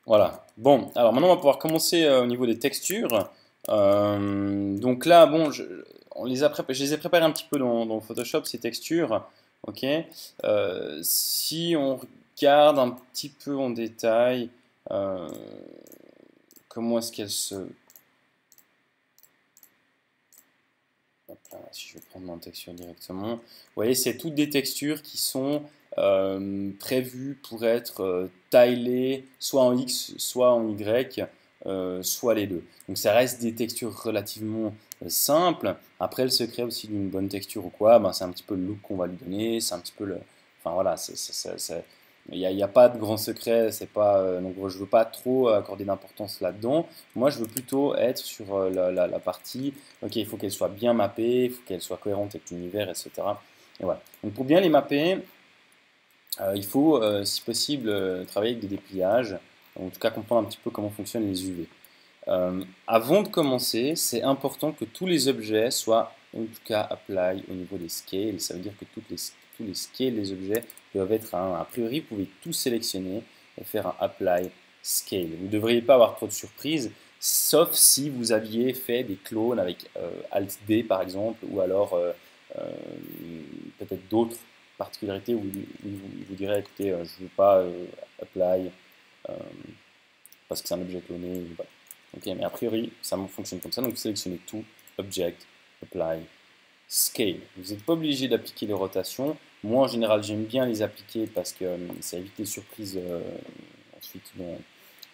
Voilà. Bon, alors maintenant on va pouvoir commencer au niveau des textures. Donc là, bon, je les ai préparées un petit peu dans Photoshop, ces textures. Ok. Si on regarde un petit peu en détail, euh, comment est-ce qu'elles se... Hop là, si je vais prendre ma texture directement. Vous voyez, c'est toutes des textures qui sont prévues pour être tilées soit en X, soit en Y, soit les deux. Donc ça reste des textures relativement simples. Après, le secret aussi d'une bonne texture ou quoi, ben, c'est un petit peu le look qu'on va lui donner, c'est un petit peu le... Enfin voilà, il n'y a pas de grand secret, c'est pas, donc je ne veux pas trop accorder d'importance là-dedans. Moi, je veux plutôt être sur la partie ok, il faut qu'elle soit bien mappée, il faut qu'elle soit cohérente avec l'univers, etc. Et voilà. Donc pour bien les mapper, il faut, si possible, travailler avec des dépliages, en tout cas comprendre un petit peu comment fonctionnent les UV. Avant de commencer, c'est important que tous les objets soient, en tout cas, apply au niveau des scales. Ça veut dire que tous les scales des objets doivent être à 1. A priori, vous pouvez tout sélectionner et faire un apply scale. Vous ne devriez pas avoir trop de surprises, sauf si vous aviez fait des clones avec Alt D par exemple, ou alors euh, peut-être d'autres particularités où vous direz, écoutez, je ne veux pas apply euh, parce que c'est un objet cloné. Voilà. Ok, mais a priori, ça fonctionne comme ça. Donc, vous sélectionnez tout, Object, Apply, Scale. Vous n'êtes pas obligé d'appliquer les rotations. Moi, en général, j'aime bien les appliquer parce que ça évite les surprises ensuite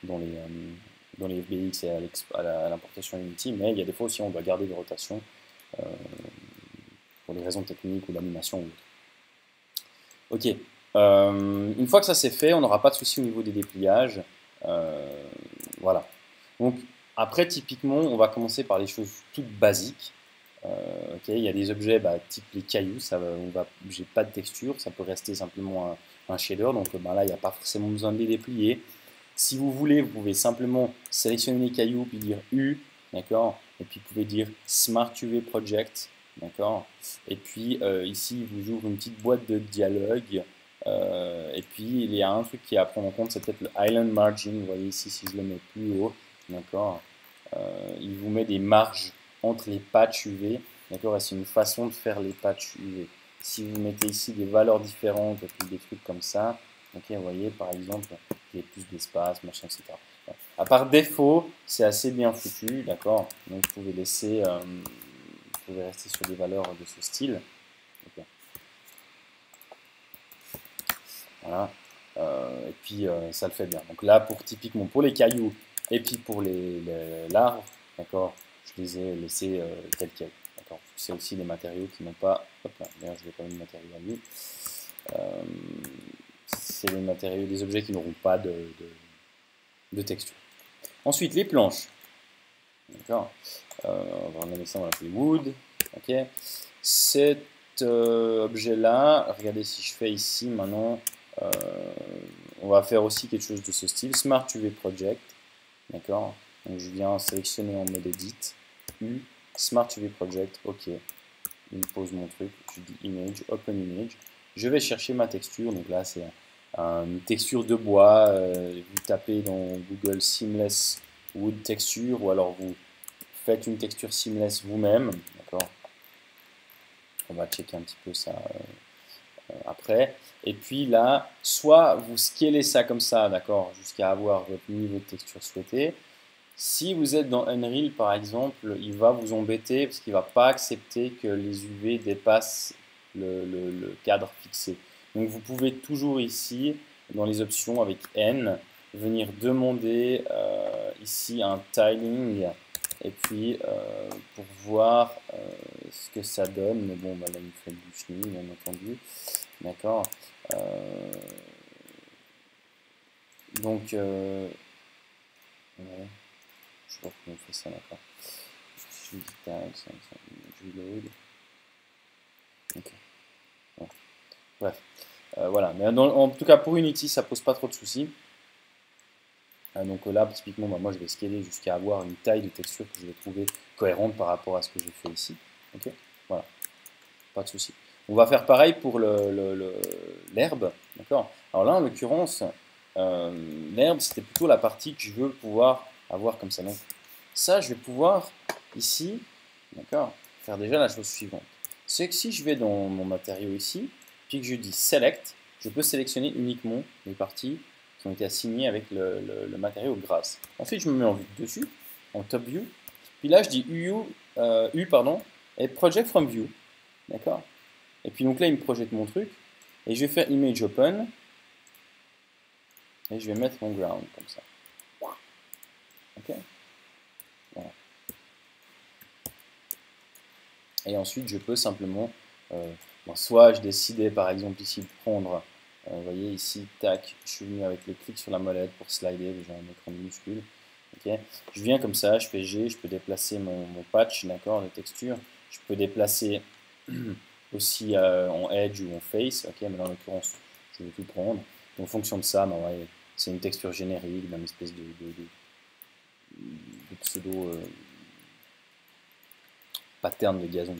dans les FBX et à l'importation Unity. Mais il y a des fois aussi, on doit garder des rotations euh, pour des raisons techniques ou d'animation ou autre. Ok, une fois que ça c'est fait, on n'aura pas de souci au niveau des dépliages. Euh, voilà. Donc après, typiquement, on va commencer par les choses toutes basiques. Ok, il y a des objets type les cailloux, j'ai pas de texture, ça peut rester simplement un shader. Donc là, il n'y a pas forcément besoin de les déplier. Si vous voulez, vous pouvez simplement sélectionner les cailloux puis dire U, d'accord. Et puis vous pouvez dire Smart UV Project, d'accord. Et puis ici, il vous ouvre une petite boîte de dialogue. Et puis il y a un truc qui est à prendre en compte, c'est peut-être le Island Margin. Vous voyez ici, si je le mets plus haut, d'accord. Il vous met des marges entre les patchs UV, d'accord. Et c'est une façon de faire les patchs UV. Si vous mettez ici des valeurs différentes et puis des trucs comme ça, ok, vous voyez par exemple, il y a plus d'espace, machin, etc. Voilà. À part défaut, c'est assez bien foutu, d'accord. Donc vous pouvez rester sur des valeurs de ce style. Ok. Voilà. Et puis ça le fait bien. Donc là, typiquement pour les cailloux et puis pour l'arbre, d'accord, je les ai laissés tels quels. D'accord. C'est aussi des matériaux qui n'ont pas. Hop là, d'ailleurs, je vais pas mis de matériaux à lui. Euh, c'est des matériaux, des objets qui n'auront pas de texture. Ensuite, les planches. D'accord. On va remettre ça, on va l'appeler wood. Ok. Cet objet-là, regardez si je fais ici maintenant, euh, on va faire aussi quelque chose de ce style. Smart UV Project. D'accord. Donc je viens sélectionner en mode edit. U, Smart UV Project. Ok. Il me pose mon truc. Je dis image, open image. Je vais chercher ma texture. Donc là, c'est une texture de bois. Vous tapez dans Google Seamless Wood Texture ou alors vous faites une texture seamless vous-même, d'accord. On va checker un petit peu ça après. Et puis là, soit vous scalez ça comme ça, d'accord, jusqu'à avoir votre niveau de texture souhaité. Si vous êtes dans Unreal, par exemple, il va vous embêter parce qu'il ne va pas accepter que les UV dépassent le cadre fixé. Donc vous pouvez toujours ici, dans les options avec N, venir demander ici un tiling et puis pour voir ce que ça donne. Mais bon, là il fait du chenille, bien entendu. D'accord. Euh, donc, ouais. Je sais pas comment on fait ça, d'accord. Je dis tag, reload. Ok. Bon. Bref. Voilà. Mais en tout cas, pour Unity, ça pose pas trop de soucis. Donc là, typiquement, moi, je vais scaler jusqu'à avoir une taille de texture que je vais trouver cohérente par rapport à ce que j'ai fait ici. Ok. Voilà. Pas de soucis. On va faire pareil pour l'herbe. D'accord. Alors là, en l'occurrence, l'herbe, c'était plutôt la partie que je veux pouvoir avoir comme ça. Donc ça, je vais pouvoir ici, d'accord, faire déjà la chose suivante. C'est que si je vais dans mon matériau ici, puis que je dis Select, je peux sélectionner uniquement les parties qui ont été assignées avec le matériau grass. Ensuite, je me mets en vue dessus, en Top View. Puis là, je dis U, pardon, et Project from View. D'accord. Et puis donc là, il me projette mon truc. Et je vais faire Image Open. Et je vais mettre mon ground comme ça. Ok. Voilà. Et ensuite, je peux simplement, soit je décidais par exemple ici de prendre, vous voyez ici, tac, je suis venu avec le clic sur la molette pour slider, j'ai un écran minuscule. Okay. Je viens comme ça, je fais G, je peux déplacer mon patch, d'accord, de texture. Je peux déplacer aussi en edge ou en face, ok, mais dans l'occurrence, je vais tout prendre. En fonction de ça, ben ouais, c'est une texture générique d'une espèce de pseudo pattern de gazon.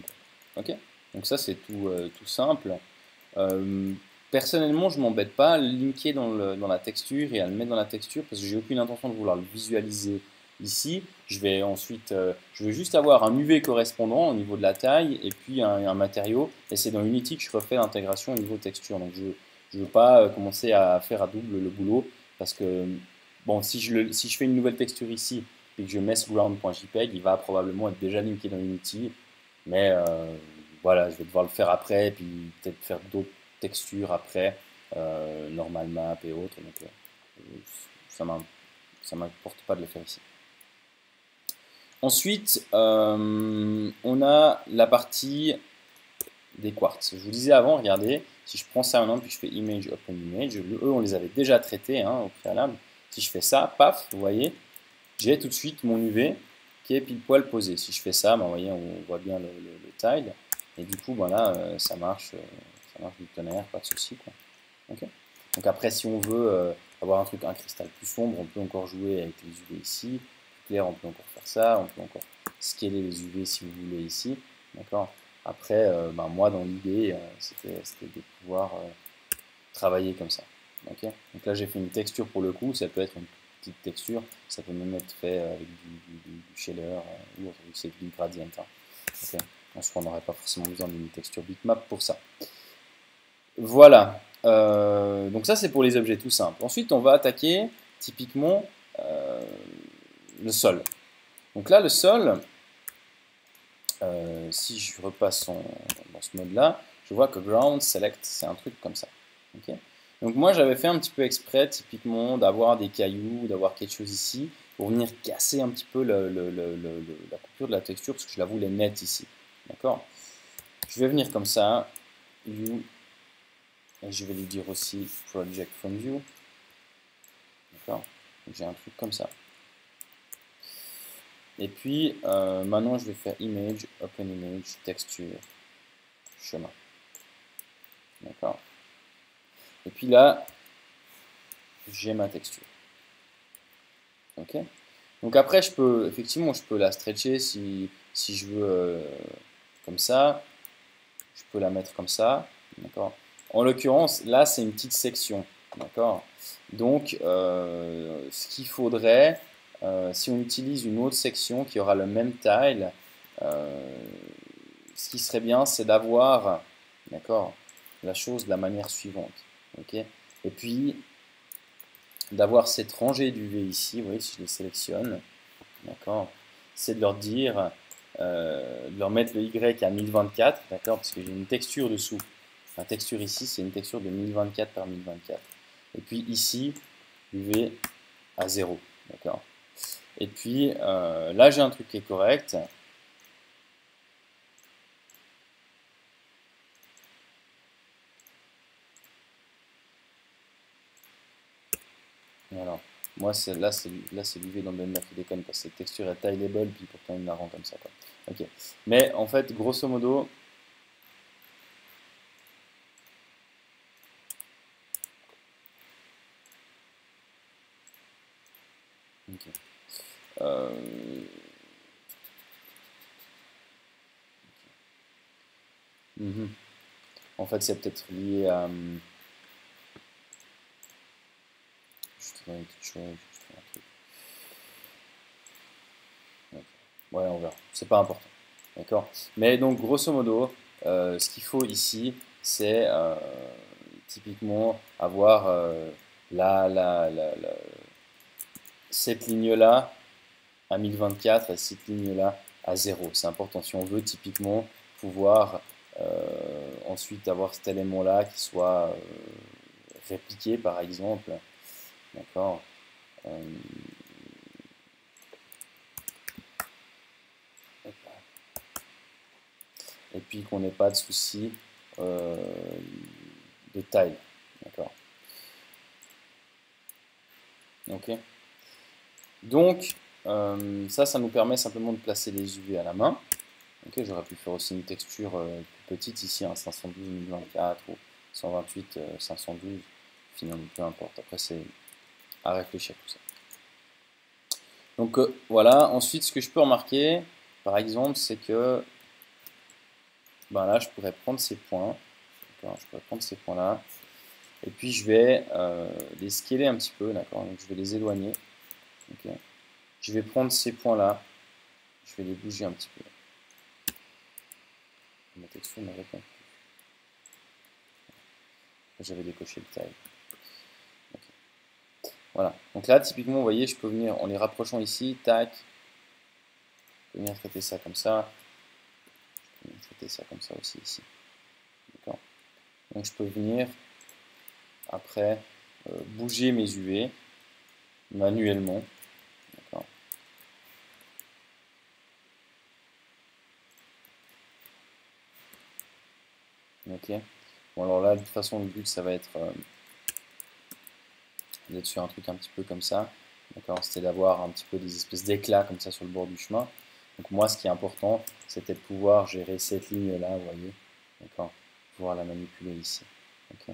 Ok, donc ça c'est tout simple. Personnellement, je m'embête pas à le linker dans la texture et à le mettre dans la texture parce que j'ai aucune intention de vouloir le visualiser ici. Je vais ensuite, je veux juste avoir un UV correspondant au niveau de la taille et puis un matériau. Et c'est dans Unity que je refais l'intégration au niveau texture. Donc je ne veux pas commencer à faire à double le boulot parce que bon, si je fais une nouvelle texture ici et que je mets ce ground.jpg, il va probablement être déjà linké dans Unity. Mais voilà, je vais devoir le faire après et puis peut-être faire d'autres textures après, normal map et autres. Donc ça m'importe pas de le faire ici. Ensuite, on a la partie des quartz. Je vous disais avant, regardez, si je prends ça maintenant, puis je fais image, open image, eux on les avait déjà traités hein, au préalable. Si je fais ça, paf, vous voyez, j'ai tout de suite mon UV qui est pile poil posé. Si je fais ça, ben, vous voyez, on voit bien le tile. Et du coup, ben là, ça marche du tonnerre, pas de souci. Okay. Donc après, si on veut avoir un cristal plus sombre, on peut encore jouer avec les UV ici. Plus clair, on peut encore faire ça. On peut encore scaler les UV si vous voulez ici. D'accord. Après, ben, moi, dans l'idée, c'était de pouvoir travailler comme ça. Okay. Donc là, j'ai fait une texture pour le coup. Ça peut être une petite texture. Ça peut même être fait avec du shader ou avec du gradient. Hein. Okay. En soi, on n'aurait pas forcément besoin d'une texture bitmap pour ça. Voilà. Donc ça, c'est pour les objets tout simples. Ensuite, on va attaquer typiquement le sol. Donc là, le sol, si je repasse dans ce mode-là, je vois que ground select, c'est un truc comme ça. Okay. Donc moi, j'avais fait un petit peu exprès, typiquement, d'avoir des cailloux, d'avoir quelque chose ici, pour venir casser un petit peu la coupure de la texture, parce que je la voulais nette ici. D'accord. Je vais venir comme ça, view, et je vais lui dire aussi project from view. D'accord. J'ai un truc comme ça. Et puis, maintenant, je vais faire image, open image, texture, chemin. D'accord. Et puis là, j'ai ma texture. Ok. Donc après, effectivement, je peux la stretcher si je veux comme ça. Je peux la mettre comme ça. D'accord. En l'occurrence, là, c'est une petite section. D'accord. Donc, ce qu'il faudrait, si on utilise une autre section qui aura le même tile, ce qui serait bien, c'est d'avoir, d'accord, la chose de la manière suivante. Okay. Et puis, d'avoir cette rangée d'UV ici, vous voyez, si je les sélectionne, d'accord, c'est de leur dire, de leur mettre le Y à 1024, d'accord, parce que j'ai une texture dessous. La texture ici, c'est une texture de 1024 par 1024. Et puis ici, UV à 0, d'accord. Et puis là, j'ai un truc qui est correct. Voilà. Moi, là, c'est l'UV dans le qui déconne parce que cette texture est tileable, puis pourtant il me la rend comme ça. Quoi. Ok. Mais en fait, grosso modo, okay. En fait, c'est peut-être lié à... une petite chose, un truc. Ouais, on verra. C'est pas important. D'accord. Mais donc, grosso modo, ce qu'il faut ici, c'est typiquement avoir cette ligne-là à 1024 et cette ligne-là à 0. C'est important si on veut typiquement pouvoir ensuite avoir cet élément-là qui soit répliqué, par exemple. D'accord. Et puis qu'on n'ait pas de souci de taille. D'accord. Ok. Donc, ça nous permet simplement de placer les UV à la main. Ok, j'aurais pu faire aussi une texture plus petite ici, un 512 1024 ou 128 512. Finalement, peu importe. Après, c'est à réfléchir tout ça. Donc voilà. Ensuite, ce que je peux remarquer, par exemple, c'est que ben là, je pourrais prendre ces points. Je pourrais prendre ces points-là. Et puis, je vais les scaler un petit peu. D'accord. Donc, je vais les éloigner. Okay. Je vais prendre ces points-là. Je vais les bouger un petit peu. Ma texture ne répond plus. J'avais décoché le taille. Okay. Voilà. Donc là, typiquement, vous voyez, je peux venir, en les rapprochant ici, tac. Je peux venir traiter ça comme ça. Je peux venir traiter ça comme ça aussi ici. D'accord. Donc je peux venir, après, bouger mes UV manuellement. D'accord. Ok. Bon, alors là, de toute façon, le but, ça va être d'être sur un truc un petit peu comme ça. D'accord. C'était d'avoir un petit peu des espèces d'éclats comme ça sur le bord du chemin. Donc moi, ce qui est important, c'était de pouvoir gérer cette ligne-là, vous voyez. D'accord. Pouvoir la manipuler ici. Okay.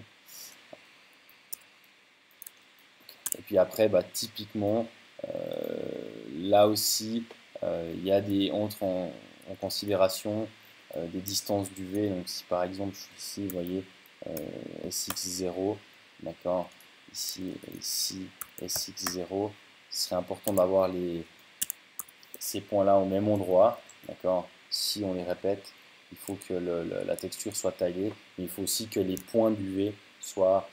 Et puis après, bah, typiquement, là aussi, il y a des, entre en considération des distances d'UV. Donc si par exemple, je suis ici, vous voyez, SX0, d'accord, ici, SX0, ce serait important d'avoir ces points-là au même endroit, d'accord. Si on les répète, il faut que la texture soit taillée, mais il faut aussi que les points d'UV soient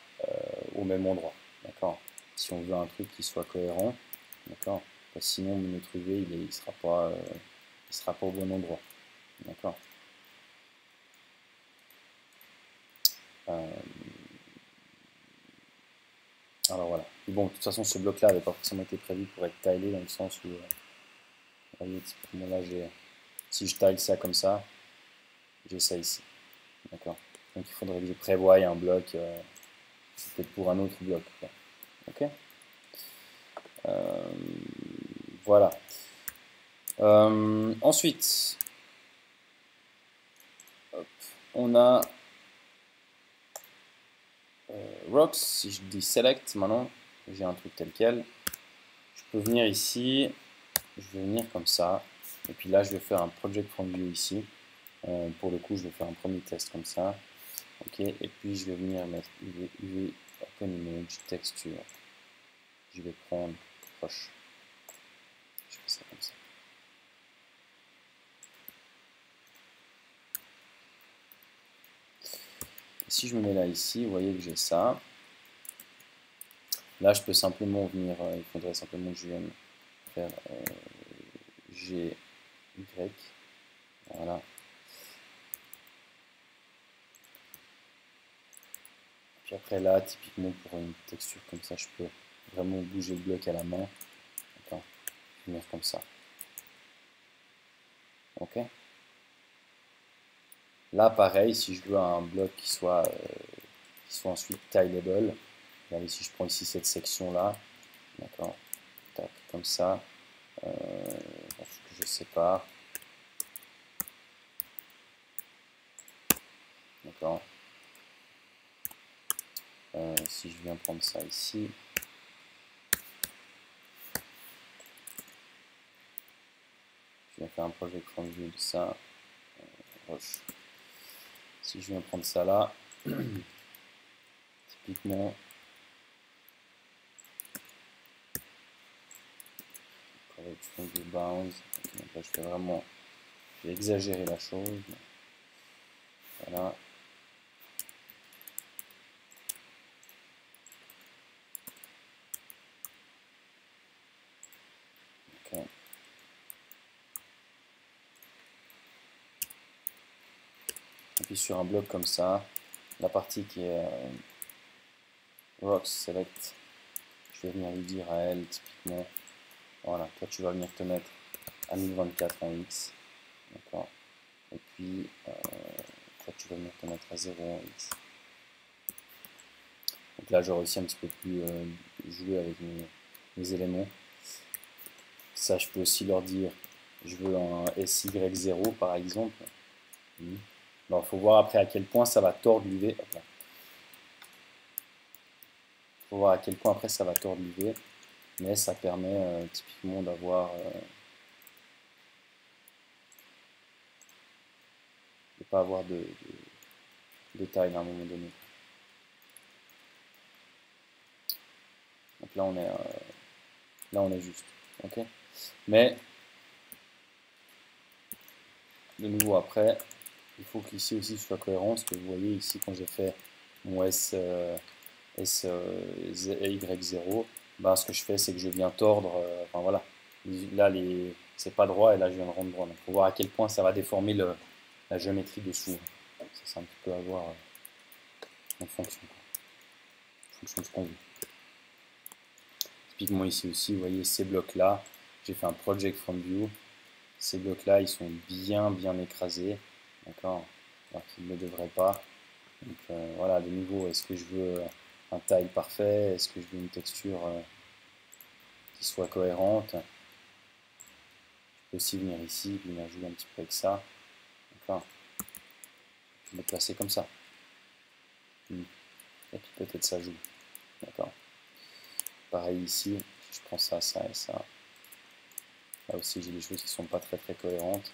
au même endroit, d'accord. Si on veut un truc qui soit cohérent, d'accord. Sinon notre UV il ne sera pas au bon endroit, d'accord. Alors voilà. Et bon, de toute façon, ce bloc-là n'avait pas forcément été prévu pour être taillé dans le sens où, vous voyez, typiquement là, si je taille ça comme ça, j'ai ça ici. D'accord. Donc il faudrait que je prévoie un bloc, peut-être pour un autre bloc. Quoi. Ok. Voilà. Ensuite, hop, on a Rocks. Si je dis Select maintenant, j'ai un truc tel quel. Je peux venir ici. Je vais venir comme ça. Et puis là, je vais faire un Project from View ici. Pour le coup, je vais faire un premier test comme ça. Ok, et puis je vais venir mettre UV Open Image Texture. Je vais prendre proche. Je fais ça comme ça. Et si je me mets là ici, vous voyez que j'ai ça. Là, je peux simplement venir, il faudrait simplement que je vienne faire GY. Voilà. Puis après là, typiquement pour une texture comme ça, je peux vraiment bouger le bloc à la main. D'accord. Venir comme ça. Ok. Là, pareil, si je veux un bloc qui soit ensuite tileable, regardez, si je prends ici cette section-là, d'accord, comme ça, je sépare, d'accord. Si je viens prendre ça ici, je viens faire un projet from view de ça, si je viens prendre ça là, typiquement, change de bounds. Okay, donc là, je fais vraiment, j'ai exagéré la chose. Voilà. Okay. Et puis sur un bloc comme ça, la partie qui est Rocks Select, je vais venir lui dire à elle typiquement, voilà, toi tu vas venir te mettre à 1024 en X, d'accord, et puis toi tu vas venir te mettre à 0 en X. Donc là j'aurai aussi un petit peu plus jouer avec mes éléments. Ça je peux aussi leur dire, je veux un SY0 par exemple. Alors il faut voir après à quel point ça va tordre l'UV. Il faut voir à quel point après ça va tordre l'UV. Mais ça permet typiquement d'avoir de pas avoir de taille à un moment donné. Donc là on est juste. Ok. Mais de nouveau après, il faut qu'ici aussi ce soit cohérent. Ce que vous voyez ici quand j'ai fait mon SY0, ben, ce que je fais c'est que je viens tordre. Enfin voilà. Là c'est pas droit et là je viens de rendre droit. Donc il faut voir à quel point ça va déformer la géométrie dessous. Ça c'est un petit peu à voir en fonction de ce qu'on veut. Typiquement ici aussi, vous voyez ces blocs là, j'ai fait un project from view. Ces blocs là ils sont bien écrasés, d'accord, alors qu'ils ne le devraient pas. Donc voilà, de nouveau, est-ce que je veux un tile parfait, est-ce que je veux une texture qui soit cohérente. Je peux aussi venir ici, venir jouer un petit peu avec ça, d'accord, puis le placer comme ça. Et puis peut-être ça joue, d'accord. Pareil ici, je prends ça, ça et ça. Là aussi, j'ai des choses qui ne sont pas très cohérentes.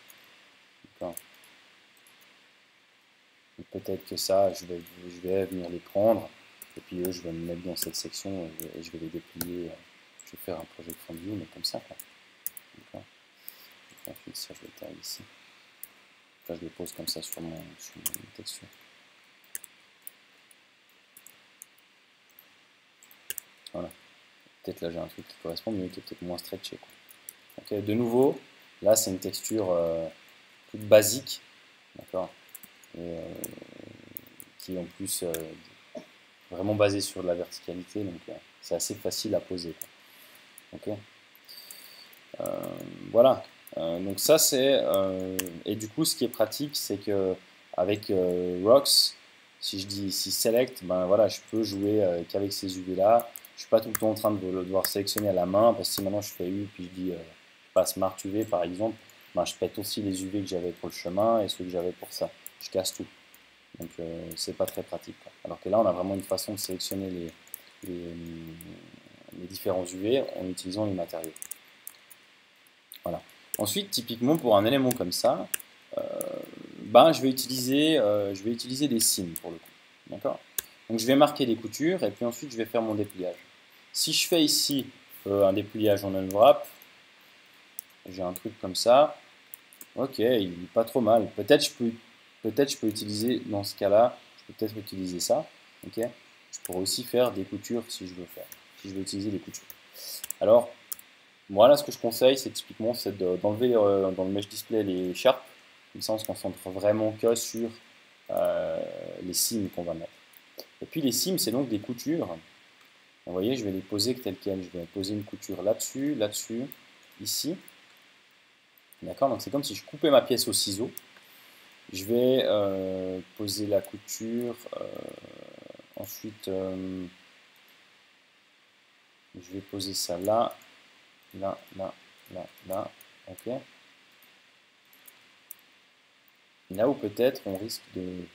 Peut-être que ça, je vais venir les prendre. Et puis eux, je vais me mettre dans cette section et je vais les déplier. Je vais faire un project from view, mais comme ça. Ensuite, ça, je le taille ici. Là, je le pose comme ça sur mon texture. Voilà. Peut-être là, j'ai un truc qui correspond, mais qui est peut-être moins stretché. Okay, de nouveau, là, c'est une texture toute basique. D'accord, qui est en plus vraiment basée sur de la verticalité, donc c'est assez facile à poser. Okay. Voilà, donc ça c'est et du coup ce qui est pratique c'est que avec Rocks, si je dis ici select, ben voilà, je peux jouer qu'avec ces UV là. Je suis pas tout le temps en train de devoir sélectionner à la main, parce que si maintenant je fais U puis je dis je passe Smart UV par exemple, ben je pète aussi les UV que j'avais pour le chemin et ceux que j'avais pour ça, je casse tout. Donc c'est pas très pratique, quoi. Alors que là on a vraiment une façon de sélectionner les différents UV en utilisant les matériaux. Voilà. Ensuite, typiquement pour un élément comme ça, ben, je vais utiliser des signes pour le coup. D'accord. Donc je vais marquer des coutures et puis ensuite je vais faire mon dépliage. Si je fais ici un dépliage en unwrap, j'ai un truc comme ça. Ok, il n'est pas trop mal. Peut-être je peux utiliser dans ce cas-là, je peux peut-être utiliser ça. Ok. Je pourrais aussi faire des coutures si je veux utiliser des coutures. Alors moi, là, ce que je conseille, c'est typiquement d'enlever dans le mesh display les sharps. Comme ça, on se concentre vraiment que sur les sims qu'on va mettre. Et puis, les sims, c'est donc des coutures. Vous voyez, je vais les poser telles quelles. Je vais poser une couture là-dessus, là-dessus, ici. D'accord. Donc, c'est comme si je coupais ma pièce au ciseau. Je vais poser la couture. Ensuite, je vais poser ça là. Là, là, là, là, ok. Là où peut-être on risque de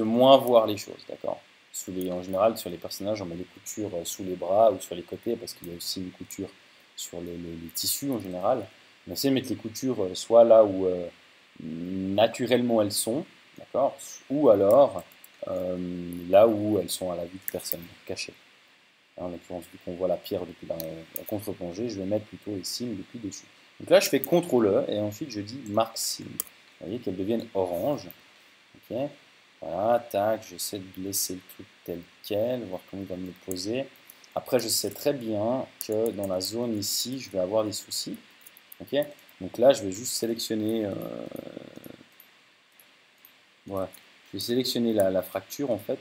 moins voir les choses, d'accord. En général, sur les personnages, on met les coutures sous les bras ou sur les côtés parce qu'il y a aussi une couture sur les tissus en général. On essaie de mettre les coutures soit là où naturellement elles sont, d'accord, ou alors là où elles sont à la vue de personne, cachées. En l'occurrence, vu qu'on voit la pierre depuis la contre-plongée, je vais mettre plutôt les signes depuis dessus. Donc là, je fais CTRL-E et ensuite je dis marque sim. Vous voyez qu'elle devienne orange. Ok. Voilà, tac, j'essaie de laisser le truc tel quel, voir comment il va me le poser. Après, je sais très bien que dans la zone ici, je vais avoir des soucis. Ok. Donc là, je vais juste sélectionner. Ouais. Je vais sélectionner la fracture en fait.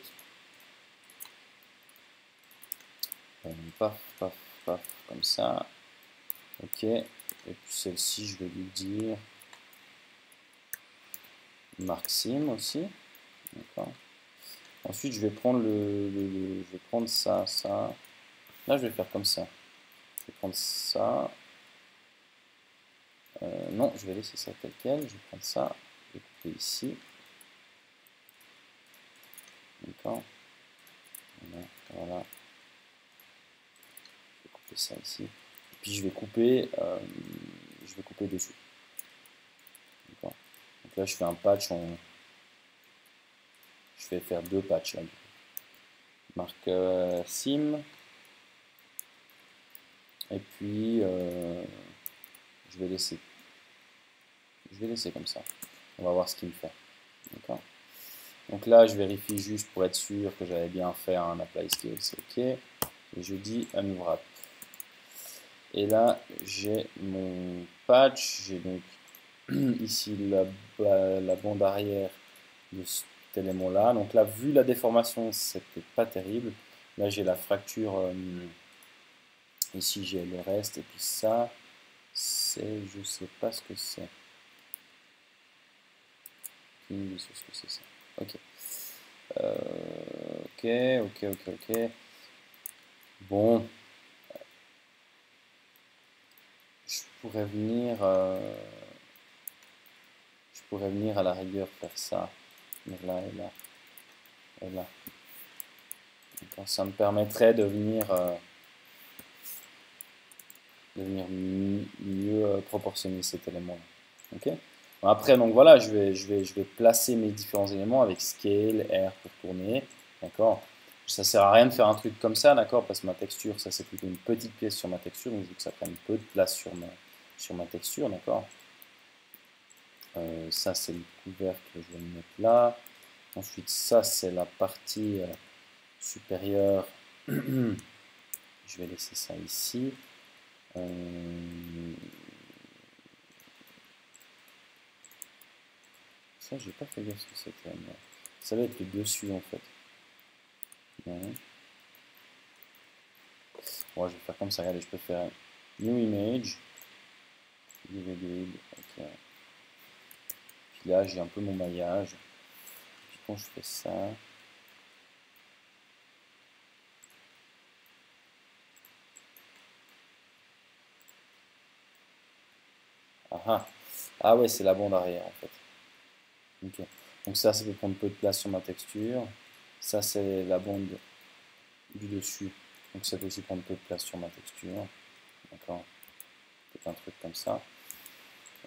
Paf, paf, paf, comme ça. Ok. Et puis celle-ci, je vais lui dire marque sim aussi. D'accord. Ensuite, je vais prendre je vais prendre ça, ça. Là, je vais faire comme ça. Je vais prendre ça. Non, je vais laisser ça tel quel. Je vais prendre ça. Je vais couper ici. D'accord. Voilà, voilà. Je vais couper ça ici. Et puis je vais couper dessus. D'accord. Donc là, je fais un patch je vais faire deux patchs là. Marque sim. Et puis je vais laisser comme ça. On va voir ce qu'il me fait. D'accord. Donc là, je vérifie juste pour être sûr que j'avais bien fait un apply scale, c'est OK. Et je dis unwrap. Et là, j'ai mon patch. J'ai donc ici la bande arrière de cet élément-là. Donc là, vu la déformation, c'était pas terrible. Là, j'ai la fracture. Ici, j'ai le reste. Et puis ça, c'est, je sais pas ce que c'est. Je sais ce que c'est ça. Ok. Ok. Bon, je pourrais venir à la rigueur faire ça. Mais là et là et là. Ça me permettrait de venir mieux proportionner cet élément-là. Ok. Bon, après, donc voilà, je vais placer mes différents éléments avec scale, R pour tourner. D'accord. Ça sert à rien de faire un truc comme ça, d'accord, parce que ma texture, ça c'est plutôt une petite pièce sur ma texture, donc je veux que ça prenne peu de place sur ma texture, d'accord. Ça c'est le couvercle, je vais le mettre là. Ensuite, ça c'est la partie supérieure. Je vais laisser ça ici. Ça, j'ai pas fait gaffe ce que c'était. Ça va être le dessus en fait. Ouais. Bon, je vais faire comme ça. Regardez, je peux faire New Image. Okay. Puis là, j'ai un peu mon maillage. Puis quand je fais ça. Ah ouais, c'est la bande arrière en fait. Okay. Donc ça peut prendre peu de place sur ma texture. Ça, c'est la bande du dessus. Donc ça peut aussi prendre peu de place sur ma texture. D'accord. Peut-être un truc comme ça.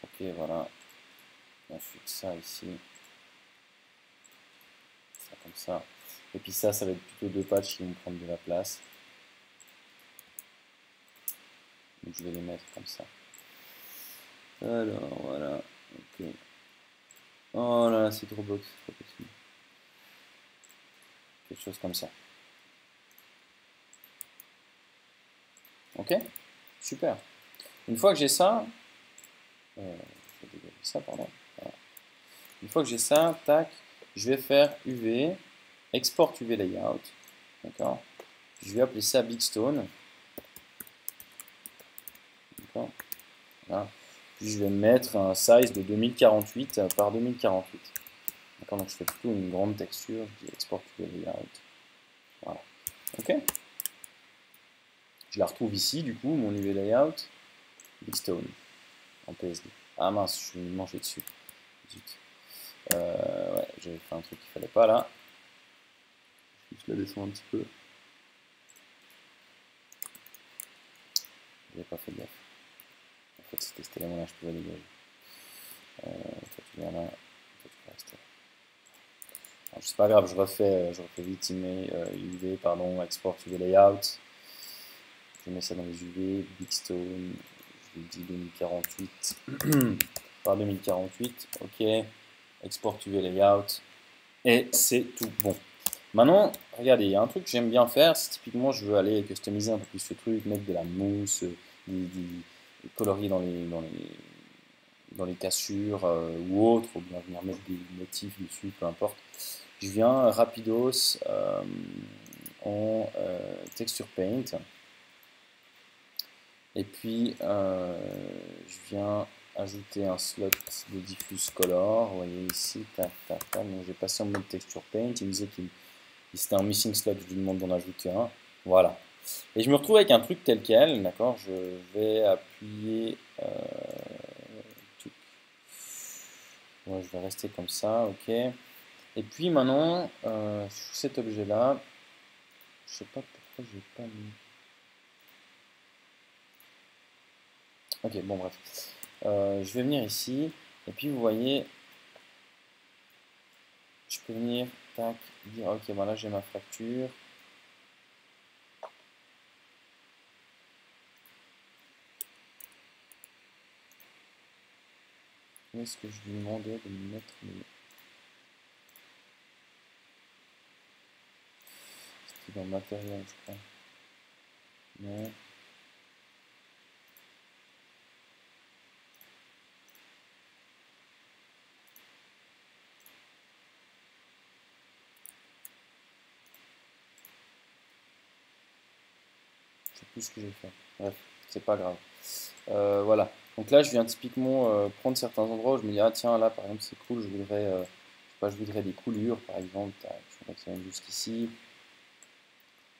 Ok, voilà. Ensuite, ça ici. Ça comme ça. Et puis ça va être plutôt deux patchs qui vont prendre de la place. Donc je vais les mettre comme ça. Alors, voilà. Ok. Oh là là, c'est trop beau, c'est pas possible. Quelque chose comme ça. Ok. Super. Une fois que j'ai ça, je vais dégager ça, pardon. Voilà. Une fois que j'ai ça, tac, je vais faire UV, export UV layout. D'accord. Je vais appeler ça Big Stone. D'accord. Voilà. Puis je vais mettre un size de 2048 par 2048. D'accord, donc je fais plutôt une grande texture. Je dis export UV layout. Voilà. Ok. Je la retrouve ici, du coup, mon UV layout. Big Stone en PSD. Ah mince, je vais me manger dessus. Zut. Ouais, j'avais fait un truc qu'il fallait pas là. Je la descends un petit peu. J'avais pas fait gaffe. En fait, c'était cet élément-là, je pouvais dégager. Toi, tu viens là. Toi, tu peux rester. C'est pas grave, je refais vite UV, pardon, export UV layout. je mets ça dans les UV, Big Stone, je lui dis 2048 par 2048, ok, export UV layout, et c'est tout bon. Maintenant, regardez, il y a un truc que j'aime bien faire, c'est typiquement je veux aller customiser un peu plus ce truc, mettre de la mousse, colorier dans les cassures ou autre, ou bien venir mettre des motifs dessus, peu importe. Je viens rapidos en texture paint, et puis je viens ajouter un slot de diffuse color. Vous voyez ici, tac, tac, tac. Donc j'ai passé en mode texture paint. Il me disait qu'il c'était un missing slot, je lui demande d'en ajouter un. Voilà. Et je me retrouve avec un truc tel quel, d'accord. Je vais appuyer. Ouais, je vais rester comme ça, ok. Et puis maintenant, sur cet objet-là, je sais pas pourquoi je n'ai pas mis. Ok, bon bref. Je vais venir ici, et puis vous voyez, je peux venir, tac, dire ok, voilà, j'ai ma fracture. Où est-ce que je lui demandais de me mettre les... C'était dans le matériel, je crois. Non. Je sais plus ce que j'ai fait. Bref, c'est pas grave. Voilà. Donc là, je viens typiquement prendre certains endroits où je me dis, ah tiens, là par exemple, c'est cool, je voudrais, je sais pas, je voudrais des coulures par exemple. Tac, je voudrais que ça vienne jusqu'ici.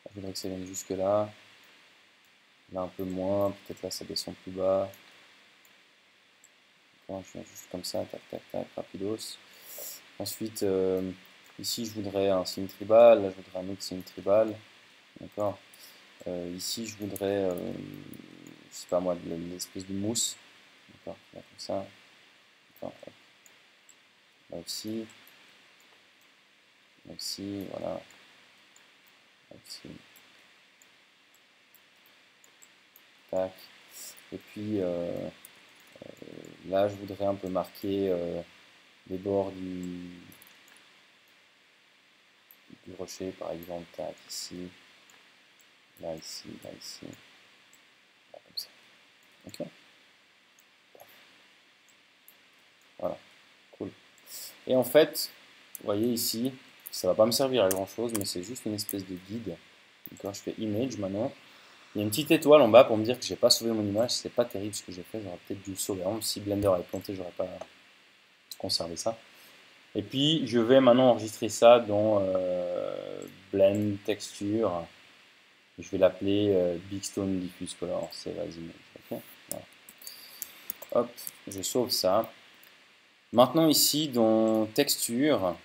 Je voudrais que ça vienne jusque là. Là, un peu moins. Peut-être là, ça descend plus bas. Bon, je viens juste comme ça, tac, tac, tac, rapidos. Ensuite, ici, je voudrais un signe tribal. Là, je voudrais un autre signe tribal. D'accord. Ici, je voudrais, je sais pas moi, l'espèce de mousse. D'accord, comme ça. D'accord. Là aussi. Là aussi, voilà. Là aussi. Tac. Et puis, là, je voudrais un peu marquer les bords du rocher, par exemple. Tac, ici. Là, ici, là, ici. Là, comme ça. Ok. Voilà. Cool. Et en fait, vous voyez ici, ça va pas me servir à grand chose, mais c'est juste une espèce de guide. D'accord, je fais image maintenant. Il y a une petite étoile en bas pour me dire que j'ai pas sauvé mon image. C'est pas terrible ce que j'ai fait. J'aurais peut-être dû le sauver. Par exemple, si Blender avait planté, j'aurais pas conservé ça. Et puis, je vais maintenant enregistrer ça dans Blend Texture. Je vais l'appeler Big Stone Diffuse Color. C'est vas-y. Okay, voilà. Hop, je sauve ça. Maintenant ici dans texture,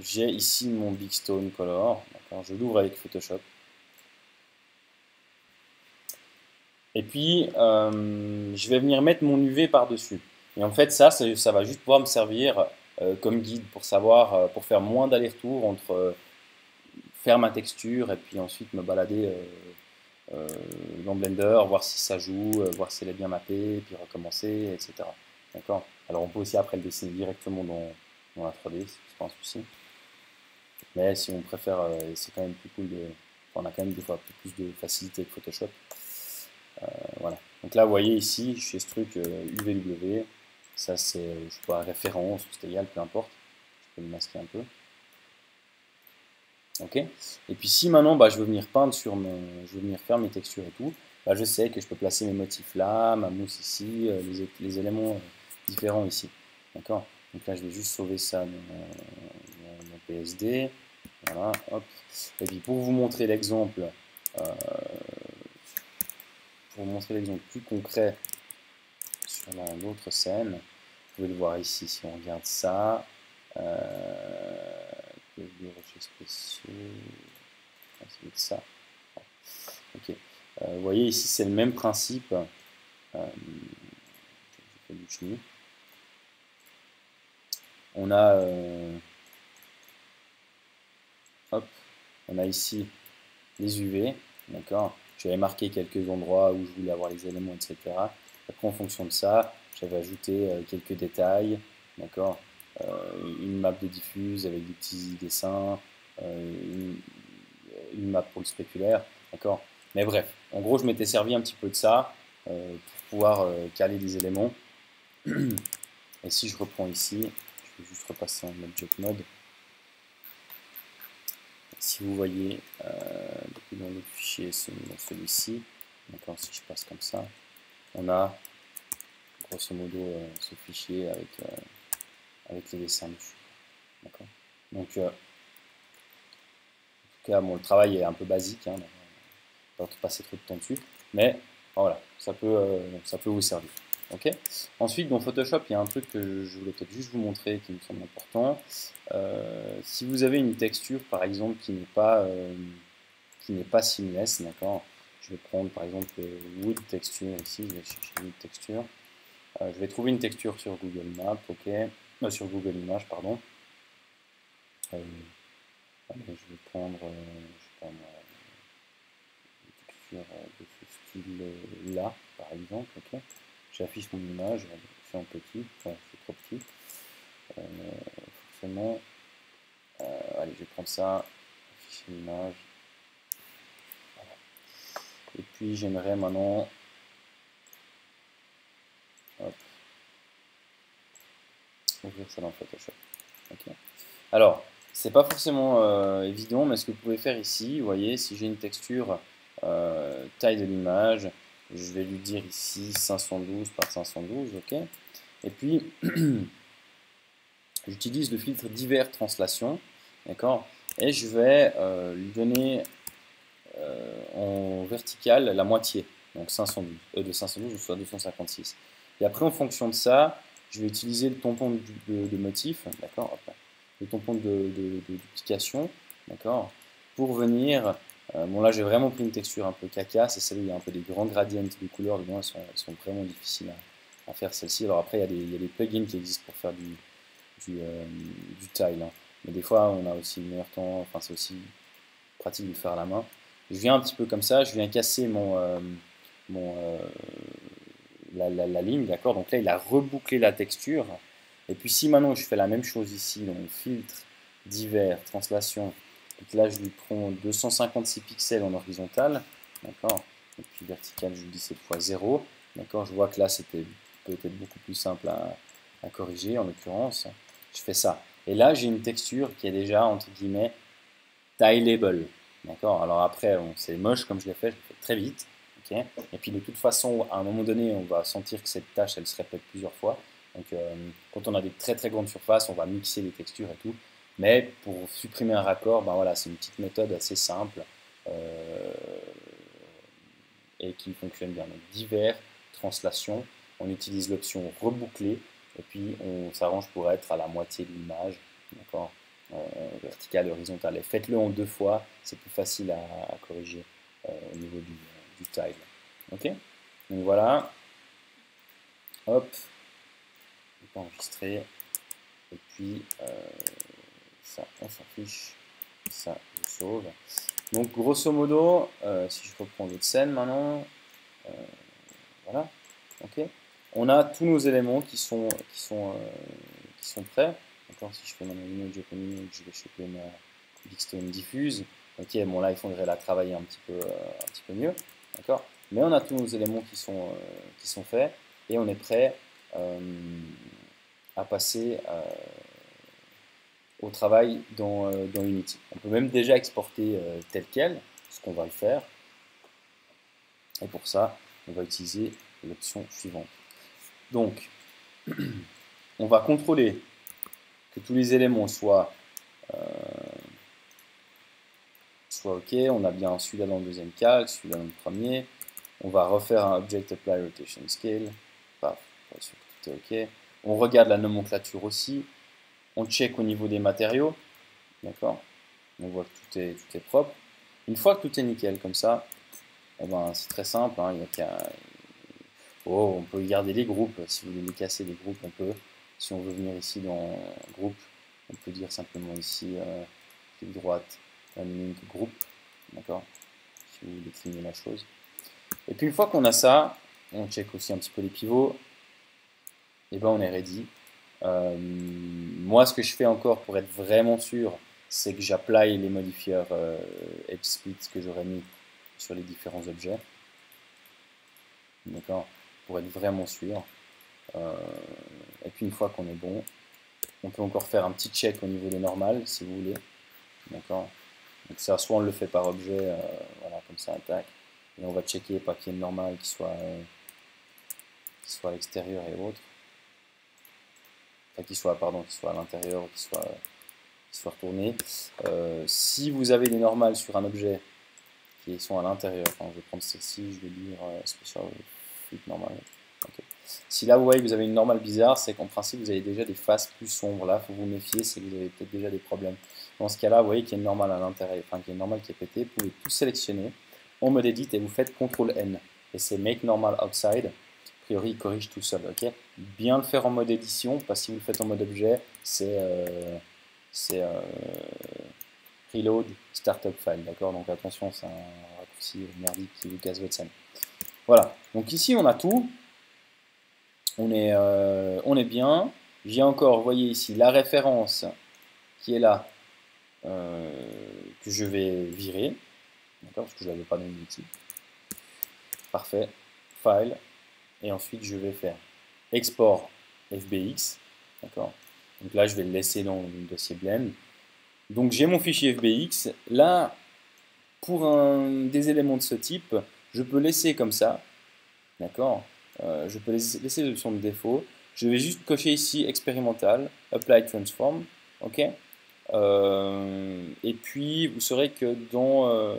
j'ai ici mon Big Stone Color. Je l'ouvre avec Photoshop. Et puis je vais venir mettre mon UV par-dessus. Et en fait ça va juste pouvoir me servir comme guide pour savoir, pour faire moins d'aller-retour entre faire ma texture et puis ensuite me balader dans Blender, voir si ça joue, voir si elle est bien mappée, puis recommencer, etc. D'accord. Alors on peut aussi après le dessiner directement dans la 3D, c'est pas un souci. Mais si on préfère, c'est quand même plus cool de. Enfin, on a quand même des fois plus de facilité avec Photoshop. Voilà. Donc là, vous voyez ici, je fais ce truc UVW. Ça, c'est, je sais pas, référence, ou c'est égal, peu importe. Je peux le masquer un peu. Ok. Et puis si maintenant, bah, je veux venir peindre je veux venir faire mes textures et tout, bah, je sais que je peux placer mes motifs là, ma mousse ici, les éléments différents ici. D'accord. Donc là, je vais juste sauver ça dans mon PSD. Voilà, hop. Et puis pour vous montrer l'exemple, plus concret sur l'autre scène, vous pouvez le voir ici si on regarde ça. Les rochers spéciaux, c'est ça. Ok. Vous voyez ici c'est le même principe. On a hop, on a ici les UV. d'accord? J'avais marqué quelques endroits où je voulais avoir les éléments, etc. Après, en fonction de ça, j'avais ajouté quelques détails, d'accord? Une map de diffuse avec des petits dessins, une map pour le spéculaire, d'accord? Mais bref, en gros, je m'étais servi un petit peu de ça pour pouvoir caler des éléments. Et si je reprends ici, je vais juste repasser en Object Mode. Si vous voyez, dans le fichier, dans celui-ci, d'accord, si je passe comme ça, on a grosso modo ce fichier avec les dessins dessus. D'accord. Donc, en tout cas, bon, le travail est un peu basique, hein, pas passer trop de temps dessus, mais voilà, ça peut vous servir. Ok. Ensuite, dans Photoshop, il y a un truc que je voulais peut-être juste vous montrer qui me semble important. Si vous avez une texture, par exemple, qui n'est pas seamless, d'accord. Je vais prendre par exemple Wood Texture ici, je vais chercher Wood Texture. Je vais trouver une texture sur Google Maps, ok. Sur Google Images, pardon. Allez, je vais prendre une texture de ce style-là, par exemple, ok. J'affiche mon image, je fais en petit, enfin, c'est trop petit. Forcément, allez, je vais prendre ça, afficher l'image. Voilà. Et puis j'aimerais maintenant hop, ouvrir ça dans Photoshop. Okay. Alors, c'est pas forcément évident, mais ce que vous pouvez faire ici, vous voyez, si j'ai une texture taille de l'image, je vais lui dire ici 512 par 512, ok. Et puis, j'utilise le filtre divers translation, d'accord. Et je vais lui donner en vertical la moitié, donc 512, de 512, soit 256. Et après, en fonction de ça, je vais utiliser le tampon de motif, d'accord, le tampon de duplication, d'accord, pour venir. Bon, là, j'ai vraiment pris une texture un peu caca, c'est celle où il y a un peu des grands gradients de couleurs dedans, elles sont vraiment difficiles à faire celle-ci. Alors après, il y a des plugins qui existent pour faire du tile, hein. Mais des fois, on a aussi le meilleur temps, enfin, c'est aussi pratique de le faire à la main. Je viens un petit peu comme ça, je viens casser mon, la ligne, d'accord. Donc là, il a rebouclé la texture. Et puis si maintenant je fais la même chose ici, donc filtre, divers, translation, donc là je lui prends 256 pixels en horizontal, d'accord. Et puis vertical, je lui dis cette fois 0, d'accord. Je vois que là c'était peut-être beaucoup plus simple à corriger en l'occurrence. Je fais ça. Et là j'ai une texture qui est déjà entre guillemets tileable. D'accord. Alors après, bon, c'est moche comme je l'ai fait très vite. Okay. Et puis de toute façon, à un moment donné, on va sentir que cette tâche, elle se répète plusieurs fois. Donc quand on a des très très grandes surfaces, on va mixer les textures et tout. Mais pour supprimer un raccord, ben voilà, c'est une petite méthode assez simple et qui fonctionne bien. Donc divers, translation, on utilise l'option reboucler et puis on s'arrange pour être à la moitié de l'image. D'accord. Verticale et horizontale. Et faites-le en 2 fois, c'est plus facile à corriger au niveau du tile. Ok. Donc voilà. Hop. On peut enregistrer. Et puis ça, on s'en fiche. Ça, je sauve. Donc grosso modo, si je reprends l'autre scène maintenant, voilà. Ok. On a tous nos éléments qui sont prêts. D'accord. Si je fais maintenant une image open image, je vais choper ma Bigstone diffuse. Ok, bon là il faudrait la travailler un petit peu mieux, d'accord. Mais on a tous nos éléments qui sont faits et on est prêt à passer au travail dans Unity. On peut même déjà exporter tel quel, ce qu'on va le faire. Et pour ça, on va utiliser l'option suivante. Donc, on va contrôler que tous les éléments soient OK. On a bien celui-là dans le deuxième calque, celui-là dans le premier. On va refaire un Object Apply Rotation Scale. Paf, pour être sûr que tout est OK. On regarde la nomenclature aussi. On check au niveau des matériaux. D'accord. On voit que tout est propre. Une fois que tout est nickel comme ça, eh ben, c'est très simple. Hein, il y a qu'à... Oh, on peut garder les groupes. Si vous voulez les casser, les groupes, on peut. Si on veut venir ici dans groupe, on peut dire simplement ici, clic droite, link groupe. D'accord. si vous voulez cligner la chose. Et puis une fois qu'on a ça, on check aussi un petit peu les pivots, et ben on est ready. Moi, ce que je fais encore pour être vraiment sûr, c'est que j'apply les modifieurs edge split que j'aurais mis sur les différents objets. D'accord, pour être vraiment sûr. Et puis une fois qu'on est bon, on peut encore faire un petit check au niveau des normales, si vous voulez. D'accord. Donc ça, soit on le fait par objet, voilà, comme ça, attaque. Et on va checker papier normal qui soit à l'extérieur et autres. Enfin, qui soit à l'intérieur, qui soit retourné. Si vous avez des normales sur un objet qui sont à l'intérieur, enfin, je vais prendre celle-ci, je vais dire special flip normal. Okay. Si là vous voyez que vous avez une normale bizarre, c'est qu'en principe vous avez déjà des faces plus sombres. Là, il faut vous méfier, c'est que vous avez peut-être déjà des problèmes. Dans ce cas-là, vous voyez qu'il y a une normale à l'intérieur, enfin qu'il y a une normale qui est pétée. Vous pouvez tout sélectionner en mode edit et vous faites CTRL-N. Et c'est Make Normal Outside. A priori, il corrige tout seul. Ok. Bien le faire en mode édition, parce que si vous le faites en mode objet, c'est Reload Startup File. D'accord. Donc attention, c'est un raccourci merdique qui vous casse votre scène. Voilà. Donc ici, on a tout. On est bien. J'ai encore, vous voyez ici, la référence qui est là, que je vais virer. D'accord, parce que je ne l'avais pas donné ici. Parfait. File. Et ensuite, je vais faire Export FBX. D'accord. Donc là, je vais le laisser dans le dossier Blend. Donc j'ai mon fichier FBX. Là, pour des éléments de ce type, je peux laisser comme ça. D'accord. Je peux laisser les options de défaut. Je vais juste cocher ici expérimental, apply transform. Ok. Et puis vous saurez que dans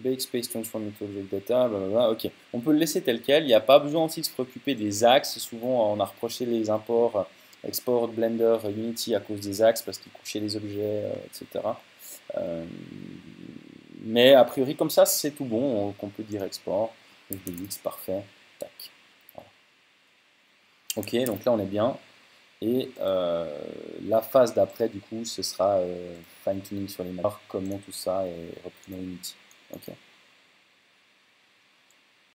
bake space transform into object data, blablabla, ok. On peut le laisser tel quel. Il n'y a pas besoin aussi de se préoccuper des axes. Souvent on a reproché les imports export Blender Unity à cause des axes parce qu'il couchait les objets, etc. Mais a priori comme ça c'est tout bon. On peut dire export. FBX, parfait, tac. Voilà. Ok, donc là on est bien. Et la phase d'après, du coup, ce sera fine tuning sur les marques, comment tout ça est repris dans Unity. Ok.